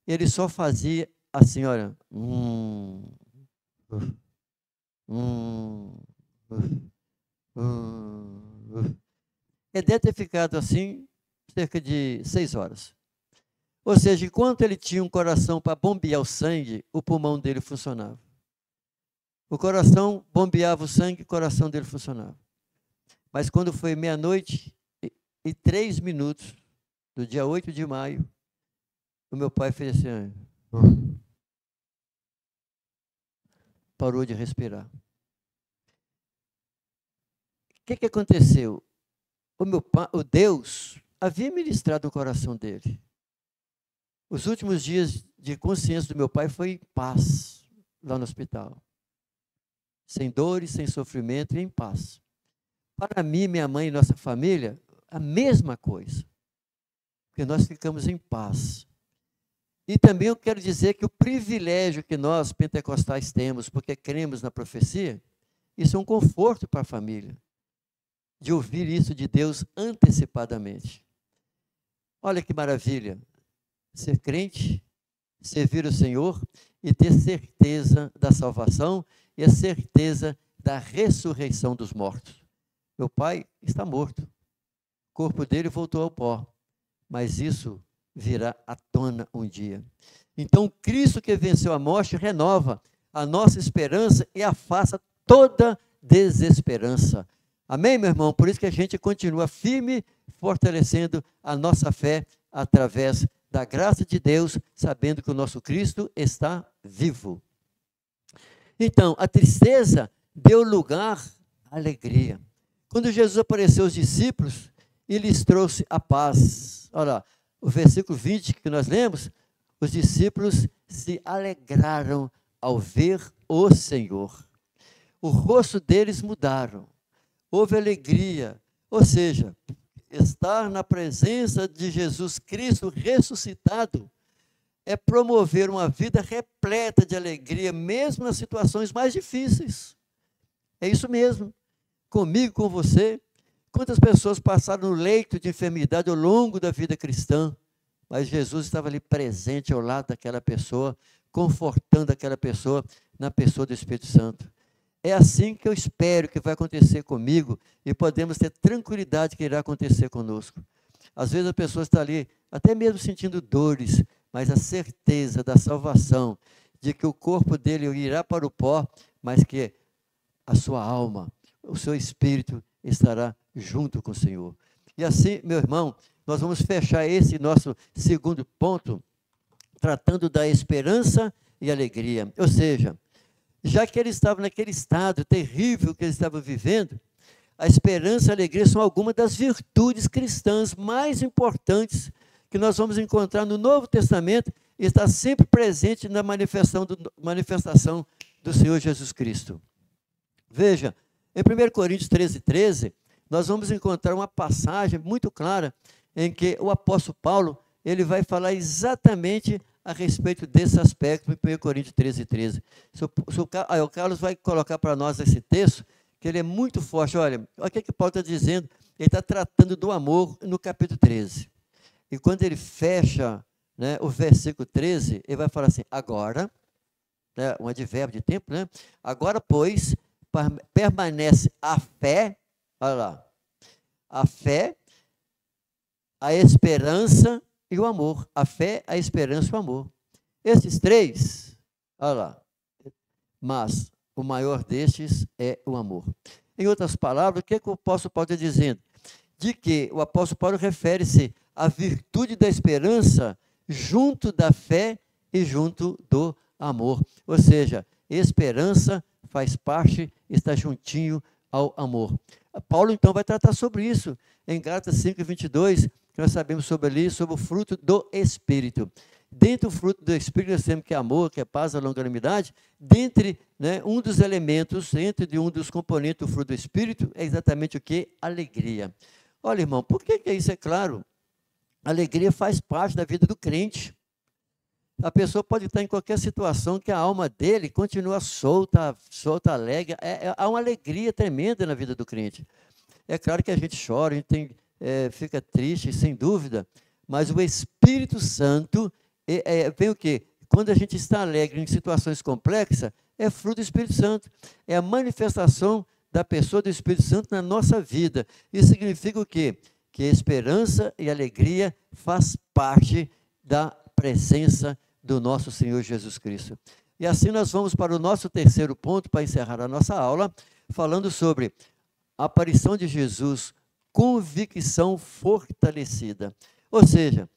Ele só fazia assim, olha, ele deve ter ficado assim cerca de 6 horas. Ou seja, enquanto ele tinha um coração para bombear o sangue, o pulmão dele funcionava. O coração bombeava o sangue, o coração dele funcionava. Mas quando foi 00:03 do dia 8 de maio, o meu pai fez assim, parou de respirar. O que aconteceu? O Deus havia ministrado no coração dele. Os últimos dias de consciência do meu pai foi em paz, lá no hospital. Sem dores, sem sofrimento e em paz. Para mim, minha mãe e nossa família, a mesma coisa. Porque nós ficamos em paz. E também eu quero dizer que o privilégio que nós, pentecostais, temos, porque cremos na profecia, isso é um conforto para a família, de ouvir isso de Deus antecipadamente. Olha que maravilha, ser crente, servir o Senhor e ter certeza da salvação e a certeza da ressurreição dos mortos. Meu pai está morto, o corpo dele voltou ao pó, mas isso virá à tona um dia. Então, Cristo que venceu a morte renova a nossa esperança e afasta toda desesperança. Amém, meu irmão? Por isso que a gente continua firme, fortalecendo a nossa fé através da graça de Deus, sabendo que o nosso Cristo está vivo. Então, a tristeza deu lugar à alegria. Quando Jesus apareceu aos discípulos, ele lhes trouxe a paz. Olha lá, o versículo 20 que nós lemos, os discípulos se alegraram ao ver o Senhor. O rosto deles mudaram, houve alegria, ou seja, estar na presença de Jesus Cristo ressuscitado é promover uma vida repleta de alegria, mesmo nas situações mais difíceis. É isso mesmo, comigo, com você. Quantas pessoas passaram no leito de enfermidade ao longo da vida cristã, mas Jesus estava ali presente ao lado daquela pessoa, confortando aquela pessoa na pessoa do Espírito Santo. É assim que eu espero que vai acontecer comigo e podemos ter tranquilidade que irá acontecer conosco. Às vezes a pessoa está ali, até mesmo sentindo dores, mas a certeza da salvação, de que o corpo dele irá para o pó, mas que a sua alma, o seu espírito estará junto com o Senhor. E assim, meu irmão, nós vamos fechar esse nosso segundo ponto, tratando da esperança e alegria. Ou seja, já que eles estavam naquele estado terrível que eles estavam vivendo, a esperança e a alegria são algumas das virtudes cristãs mais importantes que nós vamos encontrar no Novo Testamento e está sempre presente na manifestação do Senhor Jesus Cristo. Veja, em 1 Coríntios 13, nós vamos encontrar uma passagem muito clara em que o apóstolo Paulo, ele vai falar exatamente a respeito desse aspecto em 1 Coríntios 13. O Carlos vai colocar para nós esse texto, que ele é muito forte. Olha o que Paulo está dizendo, ele está tratando do amor no capítulo 13. E quando ele fecha, né, o versículo 13, ele vai falar assim, agora, né, um advérbio de tempo, né? Agora, pois, permanece a fé, olha lá, a fé, a esperança e o amor. A fé, a esperança e o amor. Esses três, olha lá, mas o maior destes é o amor. Em outras palavras, o que o apóstolo Paulo está dizendo? De que o apóstolo Paulo refere-se à virtude da esperança junto da fé e junto do amor. Ou seja, esperança faz parte, está juntinho ao amor. Paulo, então, vai tratar sobre isso em Gálatas 5:22, que nós sabemos sobre o fruto do Espírito. Dentre o fruto do Espírito, nós temos que é amor, que é paz, a longanimidade. Dentre, né, um dos elementos, entre um dos componentes do fruto do Espírito, é exatamente o que? Alegria. Olha, irmão, por que isso é claro? A alegria faz parte da vida do crente. A pessoa pode estar em qualquer situação que a alma dele continua solta, alegre. Há uma alegria tremenda na vida do crente. É claro que a gente chora, a gente fica triste, sem dúvida, mas o Espírito Santo vem o quê? Quando a gente está alegre em situações complexas, é fruto do Espírito Santo. É a manifestação da pessoa do Espírito Santo na nossa vida. Isso significa o quê? Que a esperança e a alegria faz parte da presença do nosso Senhor Jesus Cristo. E assim nós vamos para o nosso terceiro ponto, para encerrar a nossa aula, falando sobre a aparição de Jesus, convicção fortalecida. Ou seja,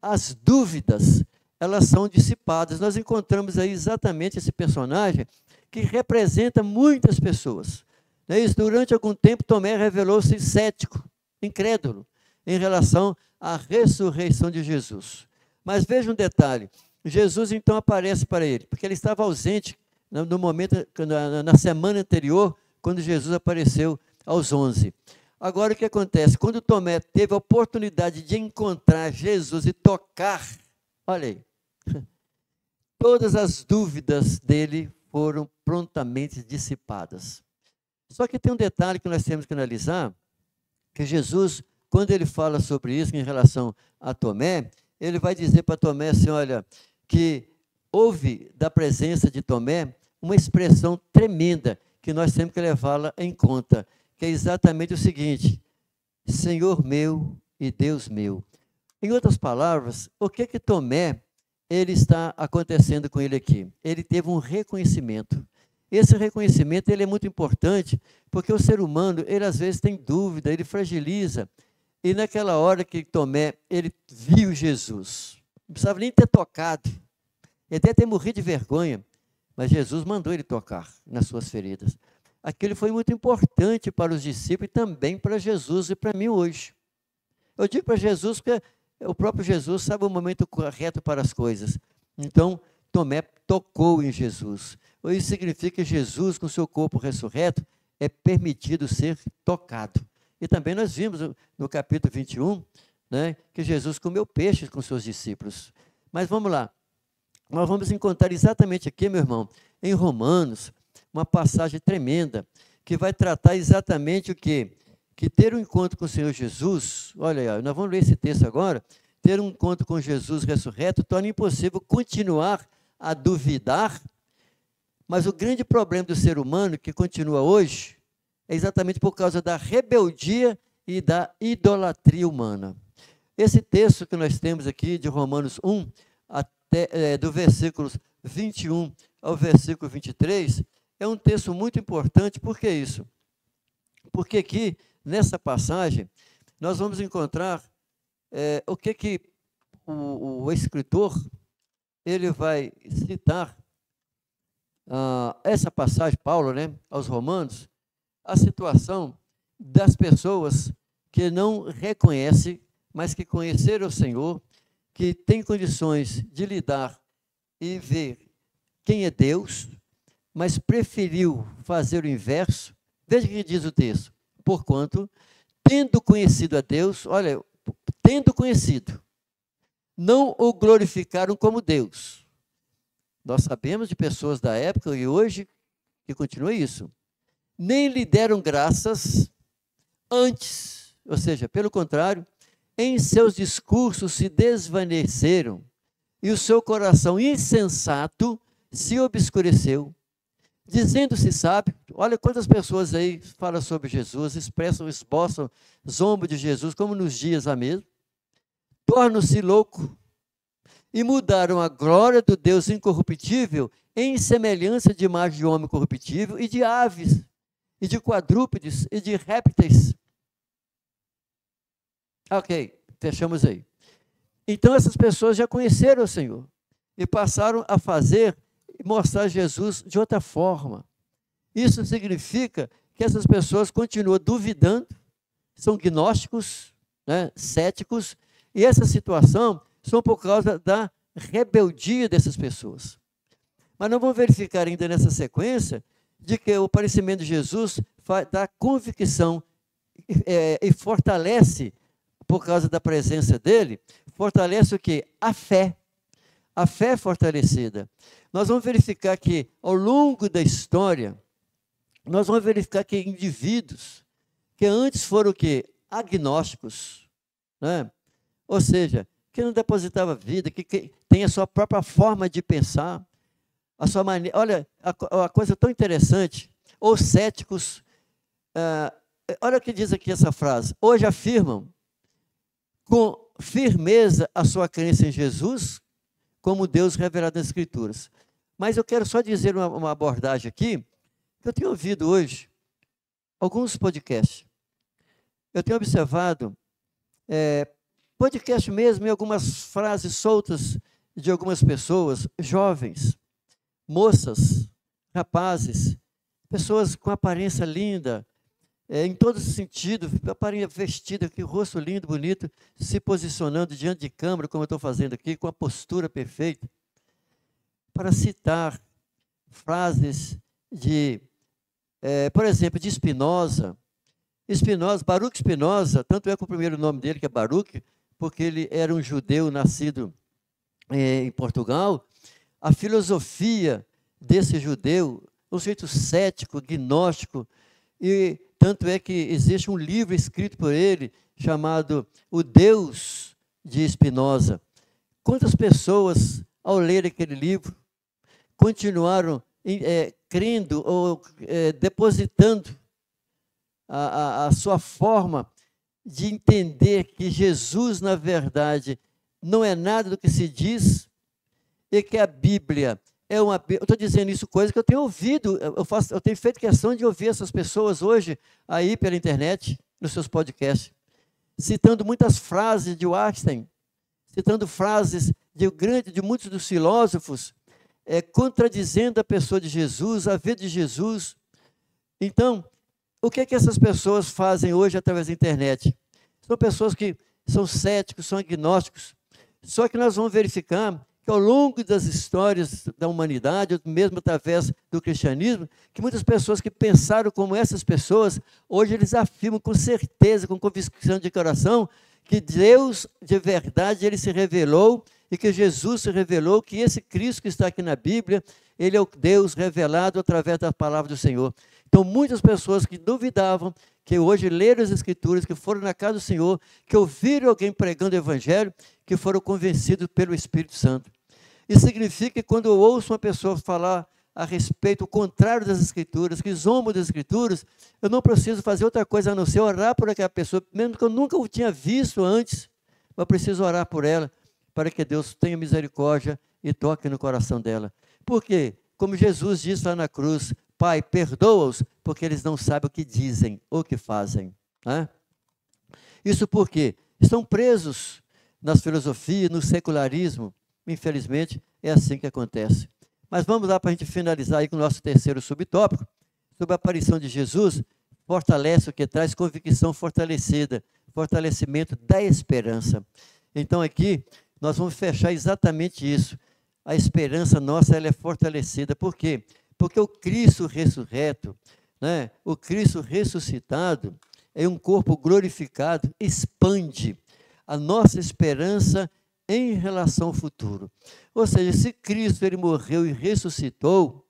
as dúvidas, elas são dissipadas. Nós encontramos aí exatamente esse personagem que representa muitas pessoas. Não é isso? Durante algum tempo, Tomé revelou-se cético, incrédulo, em relação à ressurreição de Jesus. Mas veja um detalhe, Jesus então aparece para ele, porque ele estava ausente no momento, na semana anterior, quando Jesus apareceu aos 11. Agora o que acontece? Quando Tomé teve a oportunidade de encontrar Jesus e tocar, olha aí, todas as dúvidas dele foram prontamente dissipadas. Só que tem um detalhe que nós temos que analisar, que Jesus, quando ele fala sobre isso em relação a Tomé, ele vai dizer para Tomé assim, olha, que houve da presença de Tomé uma expressão tremenda, que nós temos que levá-la em conta, que é exatamente o seguinte, Senhor meu e Deus meu. Em outras palavras, o que Tomé, ele está acontecendo com ele aqui? Ele teve um reconhecimento. Esse reconhecimento ele é muito importante, porque o ser humano, ele às vezes tem dúvida, ele fragiliza. E naquela hora que Tomé, ele viu Jesus, não precisava nem ter tocado, ele até ter morrido de vergonha, mas Jesus mandou ele tocar nas suas feridas. Aquilo foi muito importante para os discípulos e também para Jesus e para mim hoje. Eu digo para Jesus porque o próprio Jesus sabe o momento correto para as coisas. Então, Tomé tocou em Jesus. Isso significa que Jesus, com seu corpo ressurreto, é permitido ser tocado. E também nós vimos no capítulo 21, né, que Jesus comeu peixes com seus discípulos. Mas vamos lá. Nós vamos encontrar exatamente aqui, meu irmão, em Romanos, uma passagem tremenda, que vai tratar exatamente o quê? Que ter um encontro com o Senhor Jesus, olha aí, nós vamos ler esse texto agora, ter um encontro com Jesus ressurreto torna impossível continuar a duvidar, mas o grande problema do ser humano, que continua hoje, é exatamente por causa da rebeldia e da idolatria humana. Esse texto que nós temos aqui, de Romanos 1, do versículos 21 ao versículo 23, é um texto muito importante. Por que isso? Porque aqui, nessa passagem, nós vamos encontrar o que o escritor ele vai citar essa passagem, Paulo, né, aos Romanos, a situação das pessoas que não reconhecem, mas que conheceram o Senhor, que têm condições de lidar e ver quem é Deus, mas preferiu fazer o inverso. Veja o que diz o texto. Porquanto, tendo conhecido a Deus, olha, tendo conhecido, não o glorificaram como Deus. Nós sabemos de pessoas da época e hoje que continua isso. Nem lhe deram graças antes, ou seja, pelo contrário, em seus discursos se desvaneceram e o seu coração insensato se obscureceu, dizendo-se sábio. Olha quantas pessoas aí falam sobre Jesus, expressam, esboçam, zombam de Jesus, como nos dias há mesmo. Tornam-se louco e mudaram a glória do Deus incorruptível em semelhança de imagem de homem corruptível e de aves, e de quadrúpedes, e de répteis. Ok, fechamos aí. Então essas pessoas já conheceram o Senhor e passaram a fazer e mostrar Jesus de outra forma. Isso significa que essas pessoas continuam duvidando, são gnósticos, né, céticos, e essa situação são por causa da rebeldia dessas pessoas. Mas nós vamos verificar ainda nessa sequência de que o aparecimento de Jesus dá convicção e fortalece, por causa da presença dele, fortalece o quê? A fé. A fé fortalecida. Nós vamos verificar que, ao longo da história, nós vamos verificar que indivíduos que antes foram o quê? Agnósticos, né? Ou seja, que não depositava vida, que tem a sua própria forma de pensar, a sua maneira. Olha, a coisa tão interessante. Os céticos, olha o que diz aqui essa frase. Hoje afirmam com firmeza a sua crença em Jesus como Deus revelado nas Escrituras. Mas eu quero só dizer uma abordagem aqui, que eu tenho ouvido hoje alguns podcasts. Eu tenho observado podcast mesmo e algumas frases soltas de algumas pessoas, jovens, moças, rapazes, pessoas com aparência linda, em todos os sentidos, aparência vestida, que rosto lindo, bonito, se posicionando diante de câmera, como eu estou fazendo aqui, com a postura perfeita, para citar frases de, por exemplo, de Spinoza, Baruch Spinoza, tanto é que o primeiro nome dele, que é Baruch, porque ele era um judeu nascido em Portugal. A filosofia desse judeu, um jeito cético, gnóstico, e tanto é que existe um livro escrito por ele, chamado O Deus de Spinoza. Quantas pessoas, ao ler aquele livro, continuaram crendo ou depositando a sua forma de entender que Jesus, na verdade, não é nada do que se diz, e que a Bíblia é uma... Eu estou dizendo isso, coisa que eu tenho ouvido, eu tenho feito questão de ouvir essas pessoas hoje, aí pela internet, nos seus podcasts, citando muitas frases de Einstein, citando frases de muitos dos filósofos, contradizendo a pessoa de Jesus, a vida de Jesus. Então, o que é que essas pessoas fazem hoje através da internet? São pessoas que são céticos, são agnósticos. Só que nós vamos verificar que ao longo das histórias da humanidade, mesmo através do cristianismo, que muitas pessoas que pensaram como essas pessoas, hoje eles afirmam com certeza, com convicção de coração, que Deus de verdade, ele se revelou, e que Jesus se revelou, que esse Cristo que está aqui na Bíblia, ele é o Deus revelado através da palavra do Senhor. Então, muitas pessoas que duvidavam, que hoje leram as Escrituras, que foram na casa do Senhor, que ouviram alguém pregando o Evangelho, que foram convencidos pelo Espírito Santo. Isso significa que quando eu ouço uma pessoa falar a respeito, o contrário das Escrituras, que zomba das Escrituras, eu não preciso fazer outra coisa a não ser orar por aquela pessoa, mesmo que eu nunca o tinha visto antes, mas preciso orar por ela, para que Deus tenha misericórdia e toque no coração dela. Por quê? Como Jesus disse lá na cruz, Pai, perdoa-os, porque eles não sabem o que dizem ou o que fazem. Né? Isso por quê? estão presos nas filosofias, no secularismo. Infelizmente, é assim que acontece. Mas vamos lá para a gente finalizar aí com o nosso terceiro subtópico, sobre a aparição de Jesus, fortalece o que traz convicção fortalecida, fortalecimento da esperança. Então aqui, nós vamos fechar exatamente isso. A esperança nossa, ela é fortalecida. Por quê? Porque o Cristo ressurreto, né, o Cristo ressuscitado, em um corpo glorificado, expande a nossa esperança em relação ao futuro. Ou seja, se Cristo ele morreu e ressuscitou,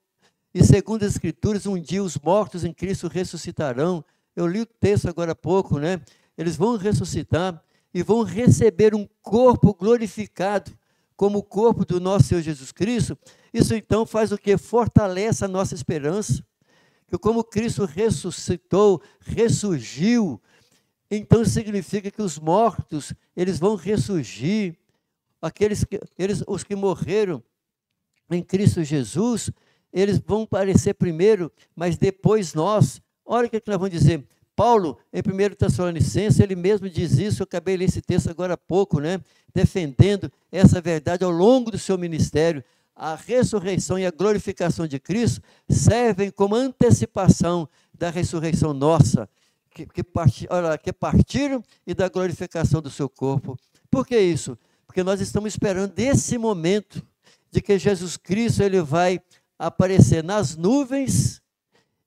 e segundo as Escrituras, um dia os mortos em Cristo ressuscitarão. Eu li o texto agora há pouco, né? Eles vão ressuscitar e vão receber um corpo glorificado, como o corpo do nosso Senhor Jesus Cristo. Isso então faz o quê? Fortalece a nossa esperança. Que como Cristo ressuscitou, ressurgiu, então significa que os mortos, eles vão ressurgir. Os que morreram em Cristo Jesus, eles vão aparecer primeiro, mas depois nós. Olha o que nós vamos dizer. Paulo, em 1 Tessalonicenses, ele mesmo diz isso, eu acabei de ler esse texto agora há pouco, né? Defendendo essa verdade ao longo do seu ministério. A ressurreição e a glorificação de Cristo servem como antecipação da ressurreição nossa, que partiram e da glorificação do seu corpo. Por que isso? Porque nós estamos esperando esse momento de que Jesus Cristo ele vai aparecer nas nuvens,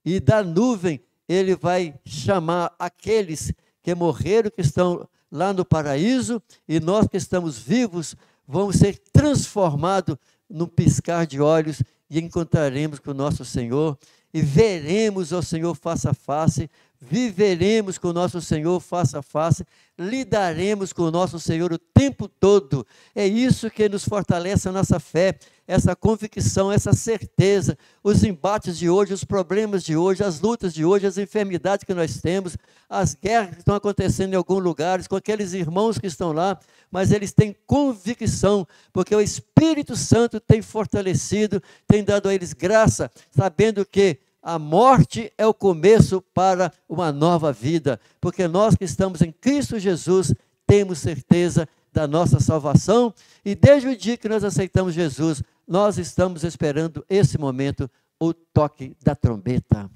e da nuvem ele vai chamar aqueles que morreram, que estão lá no paraíso, e nós que estamos vivos, vamos ser transformados num piscar de olhos, e encontraremos com o nosso Senhor, e veremos ao Senhor face a face, viveremos com o nosso Senhor face a face, lidaremos com o nosso Senhor o tempo todo. É isso que nos fortalece a nossa fé, essa convicção, essa certeza. Os embates de hoje, os problemas de hoje, as lutas de hoje, as enfermidades que nós temos, as guerras que estão acontecendo em alguns lugares, com aqueles irmãos que estão lá, mas eles têm convicção, porque o Espírito Santo tem fortalecido, tem dado a eles graça, sabendo que a morte é o começo para uma nova vida, porque nós que estamos em Cristo Jesus, temos certeza da nossa salvação, e desde o dia que nós aceitamos Jesus, nós estamos esperando esse momento, o toque da trombeta.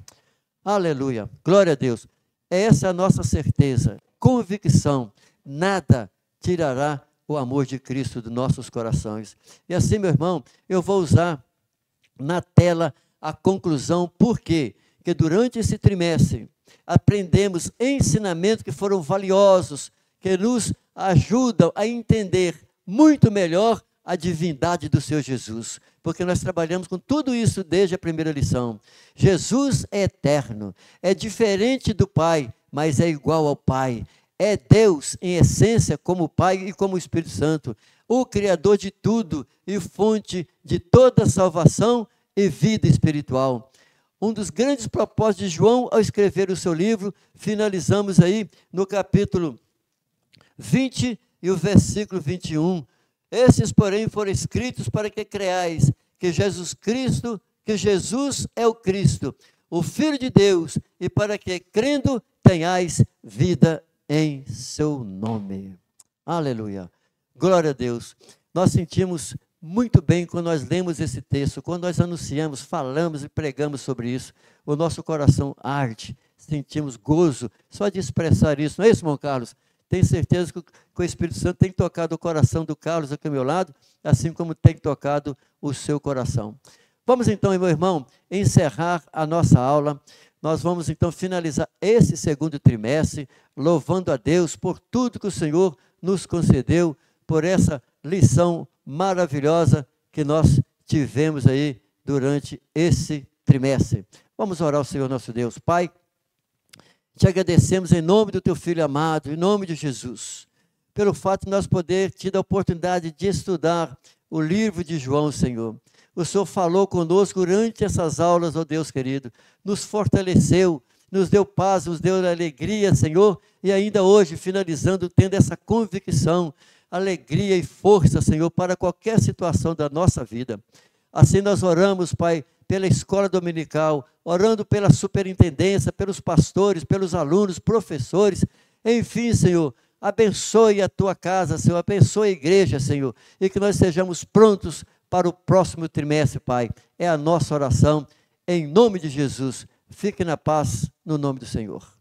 Aleluia, glória a Deus. Essa é a nossa certeza, convicção, nada tirará o amor de Cristo dos nossos corações. E assim, meu irmão, eu vou usar na tela a conclusão. Por quê? Porque durante esse trimestre aprendemos ensinamentos que foram valiosos, que nos ajudam a entender muito melhor a divindade do Senhor Jesus, porque nós trabalhamos com tudo isso desde a primeira lição. Jesus é eterno, é diferente do Pai, mas é igual ao Pai. É Deus em essência como o Pai e como o Espírito Santo, o Criador de tudo e fonte de toda salvação e vida espiritual. Um dos grandes propósitos de João ao escrever o seu livro, finalizamos aí no capítulo 20 e o versículo 21. Esses, porém, foram escritos para que creais que Jesus é o Cristo, o Filho de Deus, e para que, crendo, tenhais vida em seu nome. Aleluia. Glória a Deus. Nós sentimos muito bem quando nós lemos esse texto, quando nós anunciamos, falamos e pregamos sobre isso, o nosso coração arde, sentimos gozo só de expressar isso, não é isso, irmão Carlos? Tenho certeza que o Espírito Santo tem tocado o coração do Carlos aqui ao meu lado, assim como tem tocado o seu coração. Vamos então, meu irmão, encerrar a nossa aula. Nós vamos então finalizar esse segundo trimestre, louvando a Deus por tudo que o Senhor nos concedeu, por essa lição maravilhosa que nós tivemos aí durante esse trimestre. Vamos orar ao Senhor nosso Deus. Pai, te agradecemos em nome do teu Filho amado, em nome de Jesus, pelo fato de nós poder ter a oportunidade de estudar o livro de João, Senhor. O Senhor falou conosco durante essas aulas, ó Deus querido, nos fortaleceu, nos deu paz, nos deu alegria, Senhor, e ainda hoje, finalizando, tendo essa convicção, alegria e força, Senhor, para qualquer situação da nossa vida. Assim nós oramos, Pai, pela escola dominical, orando pela superintendência, pelos pastores, pelos alunos, professores, enfim, Senhor, abençoe a tua casa, Senhor, abençoe a igreja, Senhor, e que nós sejamos prontos para o próximo trimestre, Pai. É a nossa oração, em nome de Jesus. Fique na paz, no nome do Senhor.